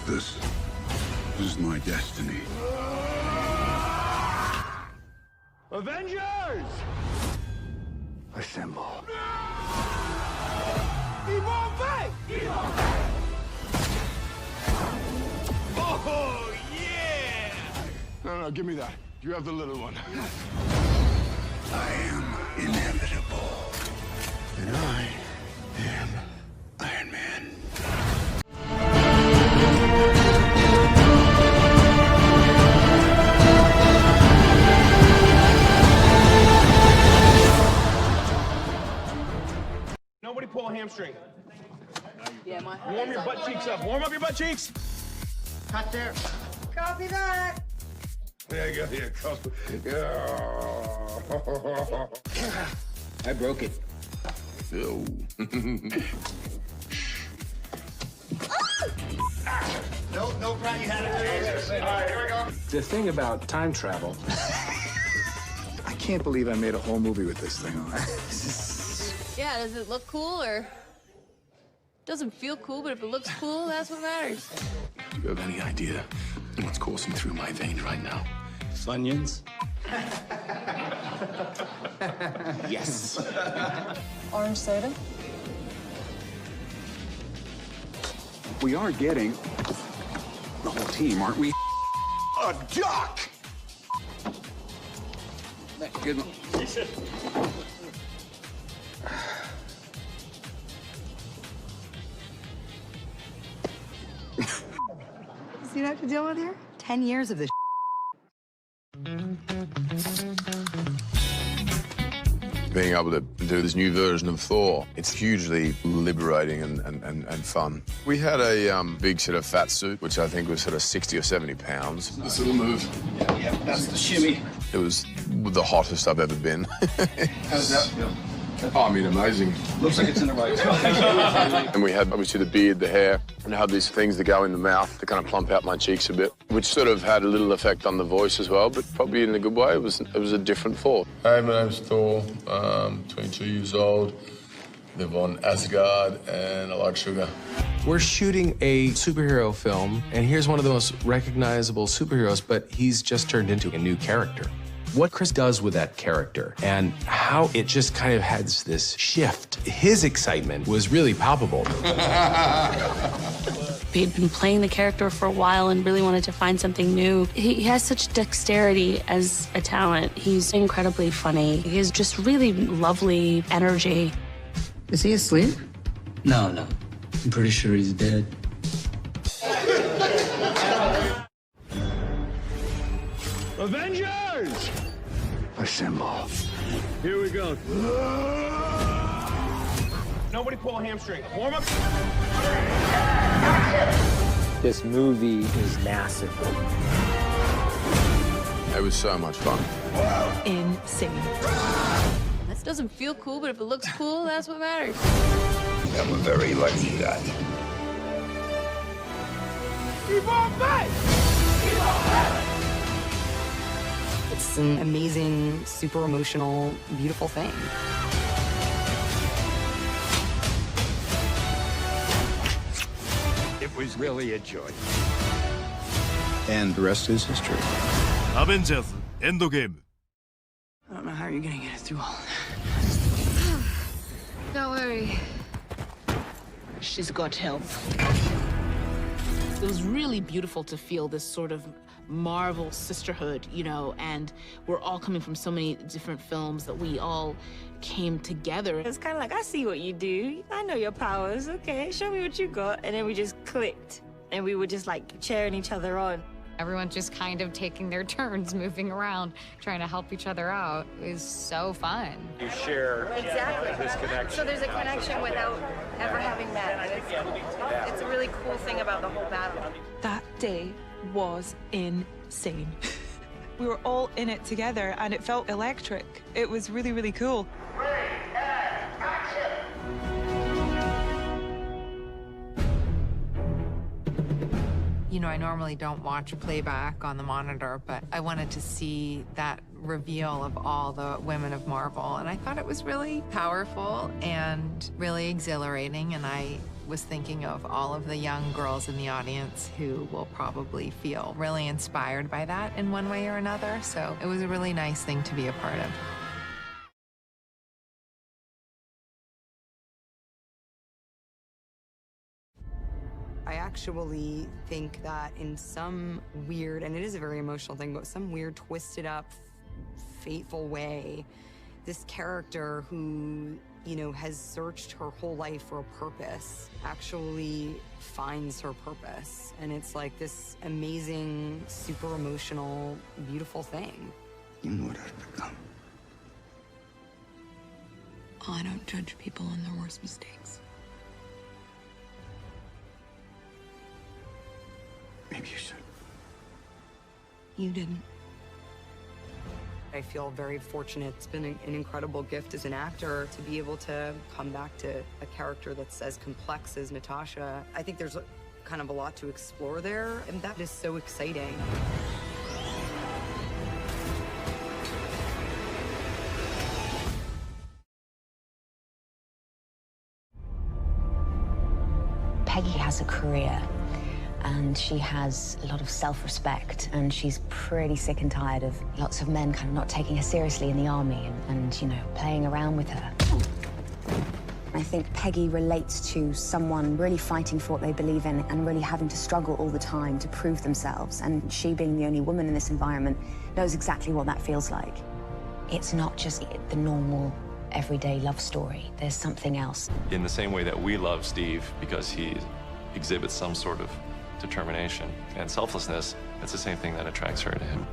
This is my destiny. Avengers! Assemble. Oh, yeah! No, give me that. You have the little one. I am inevitable. And I am Iron Man. Nobody pull a hamstring. Yeah, my Warm your butt cheeks up. Warm up your butt cheeks. Cut there. Copy that. There you go. Yeah, copy. Yeah. I broke it. Ew. No, Brad, you had it. All right, here we go. The thing about time travel. I can't believe I made a whole movie with this thing on. Yeah, does it look cool or doesn't feel cool? But if it looks cool, that's what matters. Do you have any idea what's coursing through my veins right now? Funyuns? Yes. Orange soda? We are getting the whole team, aren't we? A duck! Good. See what I have to deal with here? 10 years of this. Being able to do this new version of Thor, it's hugely liberating and fun. We had a big sort of fat suit, which I think was sort of 60 or 70 pounds. This little move. Yeah, that's the shimmy. It was the hottest I've ever been. How does that feel? Oh, I mean, amazing. Looks like it's in the right spot. And we had obviously the beard, the hair, and I had these things that go in the mouth to kind of plump out my cheeks a bit, which sort of had a little effect on the voice as well, but probably in a good way. It was a different Thor. Hi, my name's Thor. I'm 22 years old. Live on Asgard, and I like sugar. We're shooting a superhero film, and here's one of the most recognizable superheroes, but he's just turned into a new character. What Chris does with that character and how it just kind of has this shift. His excitement was really palpable. He'd been playing the character for a while and really wanted to find something new. He has such dexterity as a talent. He's incredibly funny. He has just really lovely energy. Is he asleep? No. I'm pretty sure he's dead. Avengers! Assemble. Here we go. Nobody pull a hamstring. Warm up. This movie is massive. It was so much fun. Insane. This doesn't feel cool, but if it looks cool, that's what matters. I'm a very lucky guy. Keep on back! Keep on back! It's an amazing, super emotional, beautiful thing. It was really a joy. And the rest is history. Avengers Endgame. I don't know how you're gonna get us through all of that. Don't worry. She's got help. It was really beautiful to feel this sort of Marvel sisterhood, you know, and we're all coming from so many different films that we all came together. It's kind of like, I see what you do. I know your powers. Okay, show me what you got. And then we just clicked. And we were just like cheering each other on. Everyone's just kind of taking their turns, moving around, trying to help each other out. It was so fun. You share this connection. So there's a connection without ever having met. And it's a really cool thing about the whole battle. That day was insane. We were all in it together and it felt electric. It was really, really cool. You know, I normally don't watch playback on the monitor, but I wanted to see that reveal of all the women of Marvel, and I thought it was really powerful and really exhilarating, and I was thinking of all of the young girls in the audience who will probably feel really inspired by that in one way or another. So it was a really nice thing to be a part of. I actually think that in some weird, and it is a very emotional thing, but some weird, twisted up, fateful way, this character who, you know, has searched her whole life for a purpose actually finds her purpose. And it's like this amazing, super emotional, beautiful thing. You know what I've become. I don't judge people on their worst mistakes. Maybe you should. You didn't. I feel very fortunate. It's been an incredible gift as an actor to be able to come back to a character that's as complex as Natasha. I think there's kind of a lot to explore there, and that is so exciting. Peggy has a career, and she has a lot of self-respect, and she's pretty sick and tired of lots of men kind of not taking her seriously in the army and you know, playing around with her. I think Peggy relates to someone really fighting for what they believe in and really having to struggle all the time to prove themselves, and she, being the only woman in this environment, knows exactly what that feels like. It's not just the normal, everyday love story. There's something else. In the same way that we love Steve because he exhibits some sort of determination and selflessness, it's the same thing that attracts her to him.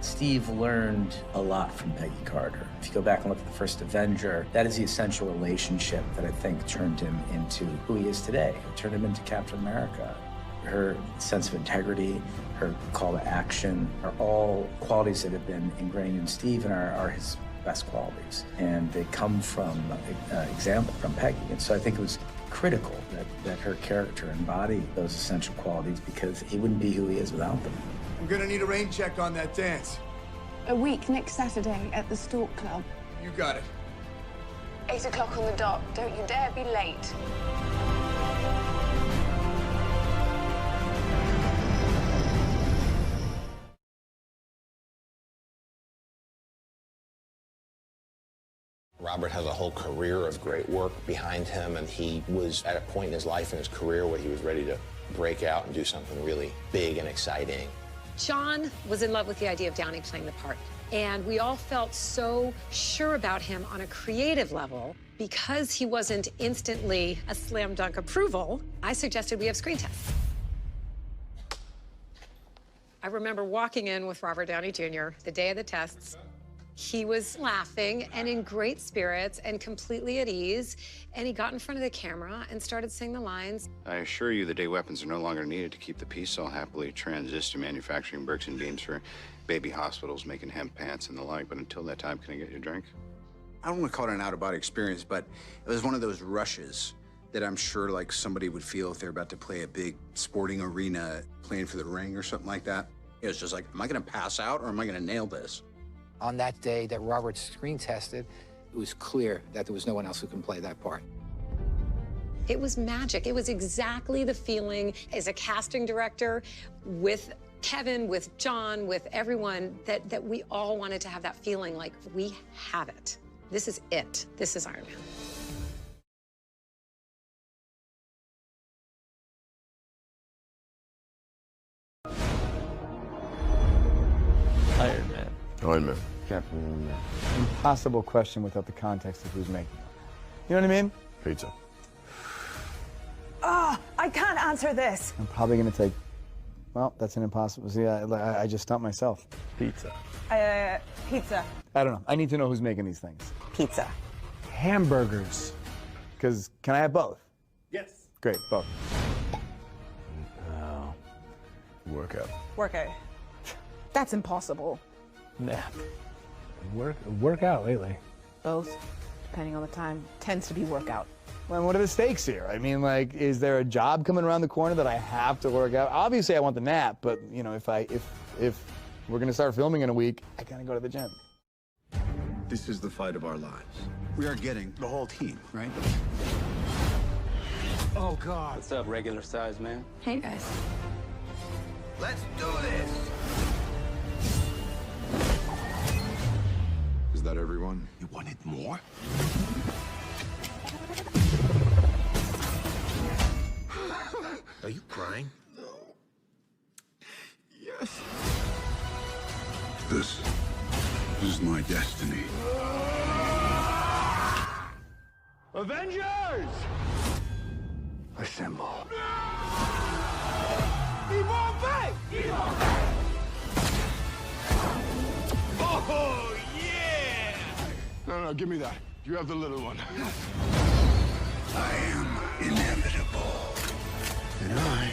Steve learned a lot from Peggy Carter. If you go back and look at the first Avenger, that is the essential relationship that I think turned him into who he is today. It turned him into Captain America. Her sense of integrity, her call to action are all qualities that have been ingrained in Steve and are his best qualities. And they come from example from Peggy. And so I think it was critical that her character embodied those essential qualities because he wouldn't be who he is without them. I'm gonna need a rain check on that dance. A week next Saturday at the Stalk Club. You got it. 8 o'clock on the dot. Don't you dare be late. Robert has a whole career of great work behind him, and he was at a point in his life and his career where he was ready to break out and do something really big and exciting. John was in love with the idea of Downey playing the part, and we all felt so sure about him on a creative level. Because he wasn't instantly a slam dunk approval, I suggested we have screen tests. I remember walking in with Robert Downey Jr. the day of the tests. He was laughing and in great spirits and completely at ease, and he got in front of the camera and started saying the lines. I assure you the day weapons are no longer needed to keep the peace cell happily transist to manufacturing bricks and beams for baby hospitals, making hemp pants and the like, but until that time, can I get you a drink? I don't want to call it an out-of-body experience, but it was one of those rushes that I'm sure like somebody would feel if they're about to play a big sporting arena, playing for the ring or something like that. It was just like, am I going to pass out or am I going to nail this? On that day that Robert screen tested, it was clear that there was no one else who can play that part. It was magic. It was exactly the feeling as a casting director with Kevin, with John, with everyone, that we all wanted to have that feeling like we have it. This is it. This is Iron Man. Iron Man. Iron Man. Captain America. Impossible question without the context of who's making it. You know what I mean? Pizza. I can't answer this. I'm probably going to take, well, that's an impossible. See, I just stumped myself. Pizza. Pizza. I don't know. I need to know who's making these things. Pizza. Hamburgers. Because, can I have both? Yes. Great, both. Workout. Workout. That's impossible. Nap. Workout lately. Both, depending on the time, tends to be workout. Well, what are the stakes here? I mean, like, is there a job coming around the corner that I have to work out? Obviously, I want the nap, but you know, if we're gonna start filming in a week, I gotta go to the gym. This is the fight of our lives. We are getting the whole team, right? Oh, God. What's up, regular size man? Hey, guys. Let's do this. Is that everyone? You wanted more? Are you crying? No. Yes. This is my destiny. Avengers! Assemble. Oh, yeah! No, give me that. You have the little one. I am inevitable. And I